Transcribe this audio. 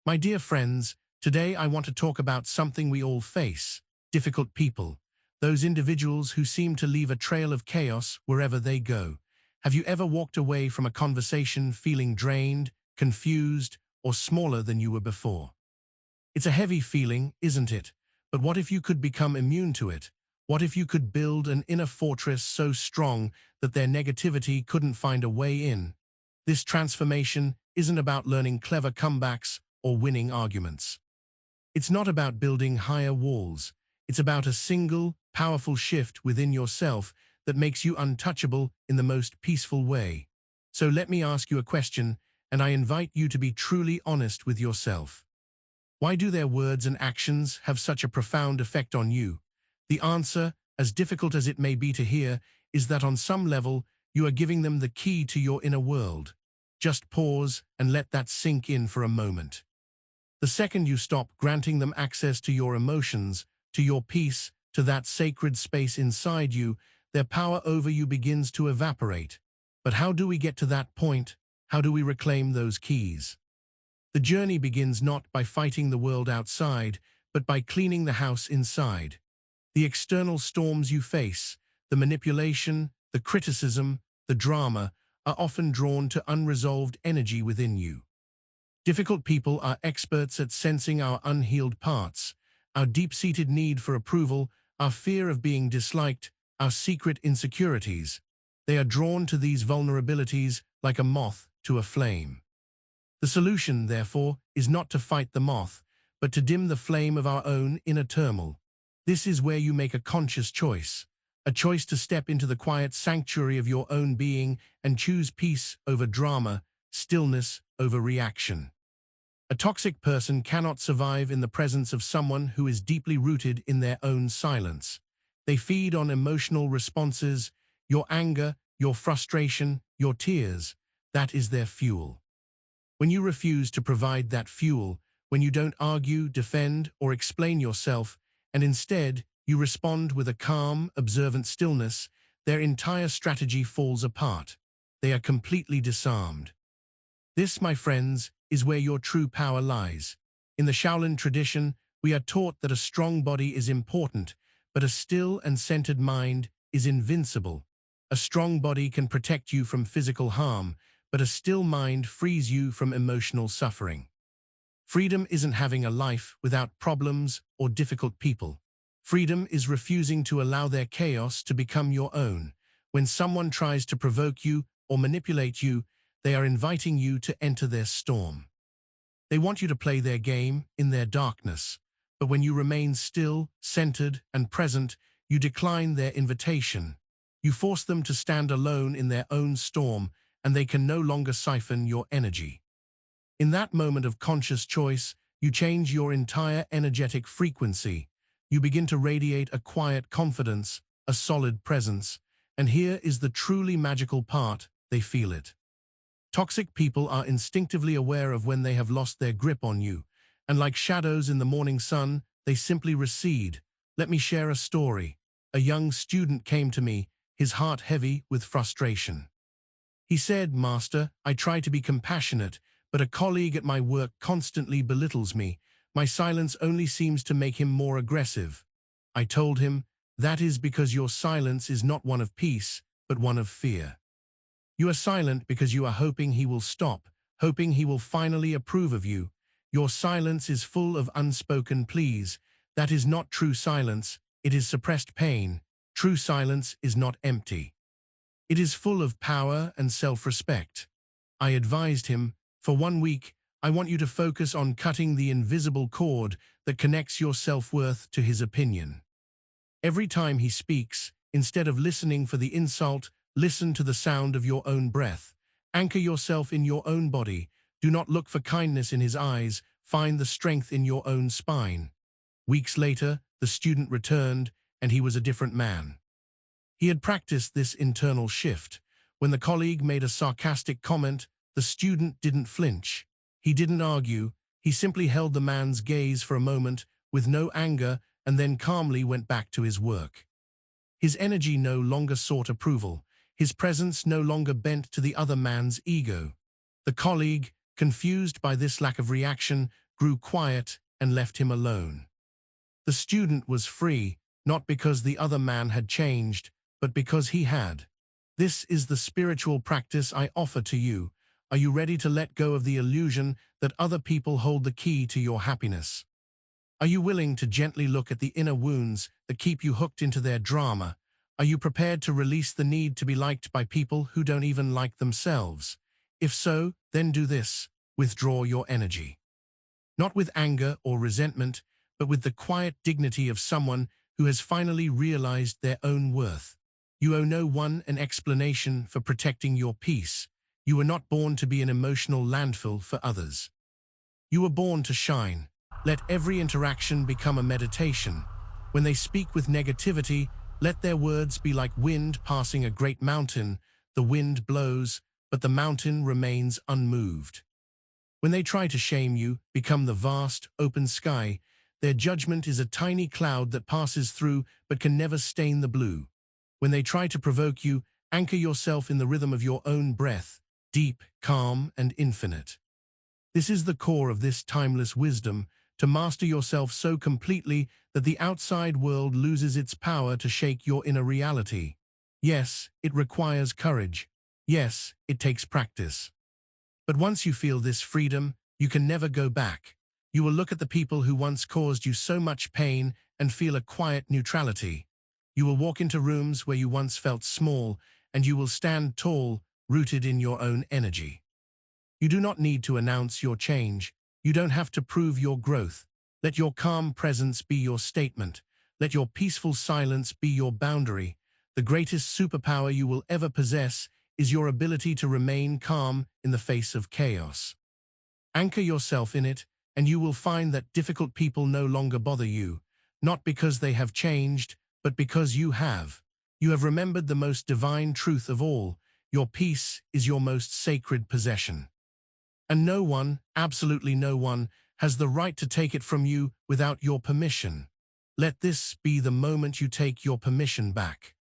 My dear friends, today I want to talk about something we all face: difficult people, those individuals who seem to leave a trail of chaos wherever they go. Have you ever walked away from a conversation feeling drained, confused, or smaller than you were before? It's a heavy feeling, isn't it? But what if you could become immune to it? What if you could build an inner fortress so strong that their negativity couldn't find a way in? This transformation isn't about learning clever comebacks or winning arguments. It's not about building higher walls. It's about a single, powerful shift within yourself that makes you untouchable in the most peaceful way. So let me ask you a question, and I invite you to be truly honest with yourself. Why do their words and actions have such a profound effect on you? The answer, as difficult as it may be to hear, is that on some level, you are giving them the key to your inner world. Just pause and let that sink in for a moment. The second you stop granting them access to your emotions, to your peace, to that sacred space inside you, their power over you begins to evaporate. But how do we get to that point? How do we reclaim those keys? The journey begins not by fighting the world outside, but by cleaning the house inside. The external storms you face, the manipulation, the criticism, the drama, are often drawn to unresolved energy within you. Difficult people are experts at sensing our unhealed parts, our deep-seated need for approval, our fear of being disliked, our secret insecurities. They are drawn to these vulnerabilities like a moth to a flame. The solution, therefore, is not to fight the moth, but to dim the flame of our own inner turmoil. This is where you make a conscious choice, a choice to step into the quiet sanctuary of your own being and choose peace over drama, stillness over reaction. A toxic person cannot survive in the presence of someone who is deeply rooted in their own silence. They feed on emotional responses, your anger, your frustration, your tears. That is their fuel. When you refuse to provide that fuel, when you don't argue, defend, or explain yourself, and instead you respond with a calm, observant stillness, their entire strategy falls apart. They are completely disarmed. This, my friends, is where your true power lies. In the Shaolin tradition, we are taught that a strong body is important, but a still and centered mind is invincible. A strong body can protect you from physical harm, but a still mind frees you from emotional suffering. Freedom isn't having a life without problems or difficult people. Freedom is refusing to allow their chaos to become your own. When someone tries to provoke you or manipulate you, they are inviting you to enter their storm. They want you to play their game in their darkness, but when you remain still, centered, and present, you decline their invitation. You force them to stand alone in their own storm, and they can no longer siphon your energy. In that moment of conscious choice, you change your entire energetic frequency. You begin to radiate a quiet confidence, a solid presence, and here is the truly magical part: they feel it. Toxic people are instinctively aware of when they have lost their grip on you, and like shadows in the morning sun, they simply recede. Let me share a story. A young student came to me, his heart heavy with frustration. He said, "Master, I try to be compassionate, but a colleague at my work constantly belittles me. My silence only seems to make him more aggressive." I told him, "That is because your silence is not one of peace, but one of fear. You are silent because you are hoping he will stop, hoping he will finally approve of you. Your silence is full of unspoken pleas. That is not true silence, it is suppressed pain. True silence is not empty. It is full of power and self-respect." I advised him, "For 1 week, I want you to focus on cutting the invisible cord that connects your self-worth to his opinion. Every time he speaks, instead of listening for the insult, listen to the sound of your own breath. Anchor yourself in your own body. Do not look for kindness in his eyes. Find the strength in your own spine." Weeks later, the student returned, and he was a different man. He had practiced this internal shift. When the colleague made a sarcastic comment, the student didn't flinch. He didn't argue. He simply held the man's gaze for a moment with no anger and then calmly went back to his work. His energy no longer sought approval. His presence no longer bent to the other man's ego. The colleague, confused by this lack of reaction, grew quiet, and left him alone. The student was free, not because the other man had changed, but because he had. This is the spiritual practice I offer to you. Are you ready to let go of the illusion that other people hold the key to your happiness? Are you willing to gently look at the inner wounds that keep you hooked into their drama? Are you prepared to release the need to be liked by people who don't even like themselves? If so, then do this. Withdraw your energy. Not with anger or resentment, but with the quiet dignity of someone who has finally realized their own worth. You owe no one an explanation for protecting your peace. You were not born to be an emotional landfill for others. You were born to shine. Let every interaction become a meditation. When they speak with negativity, let their words be like wind passing a great mountain. The wind blows, but the mountain remains unmoved. When they try to shame you, become the vast, open sky. Their judgment is a tiny cloud that passes through but can never stain the blue. When they try to provoke you, anchor yourself in the rhythm of your own breath, deep, calm, and infinite. This is the core of this timeless wisdom, to master yourself so completely that the outside world loses its power to shake your inner reality. Yes, it requires courage. Yes, it takes practice. But once you feel this freedom, you can never go back. You will look at the people who once caused you so much pain and feel a quiet neutrality. You will walk into rooms where you once felt small, and you will stand tall, rooted in your own energy. You do not need to announce your change. You don't have to prove your growth. Let your calm presence be your statement. Let your peaceful silence be your boundary. The greatest superpower you will ever possess is your ability to remain calm in the face of chaos. Anchor yourself in it, and you will find that difficult people no longer bother you, not because they have changed, but because you have. You have remembered the most divine truth of all. Your peace is your most sacred possession. And no one, absolutely no one, has the right to take it from you without your permission. Let this be the moment you take your permission back.